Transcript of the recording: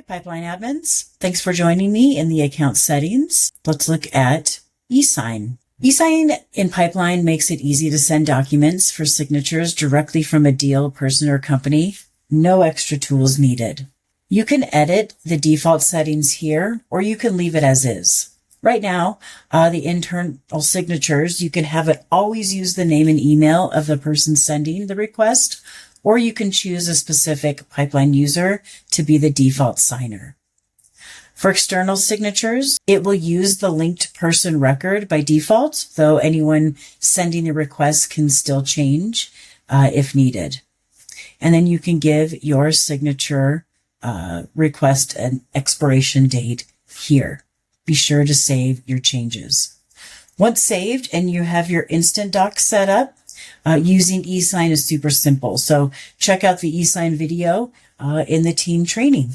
Hi, Pipeline admins. Thanks for joining me in the account settings. Let's look at eSign. eSign in Pipeline makes it easy to send documents for signatures directly from a deal, person, or company. No extra tools needed. You can edit the default settings here, or you can leave it as is. Right now, the internal signatures, you can have it always use the name and email of the person sending the request, or you can choose a specific Pipeline user to be the default signer. For external signatures, it will use the linked person record by default, though anyone sending the request can still change if needed. And then you can give your signature request an expiration date here. Be sure to save your changes. Once saved and you have your instant doc set up, using eSign is super simple. So check out the eSign video in the team training.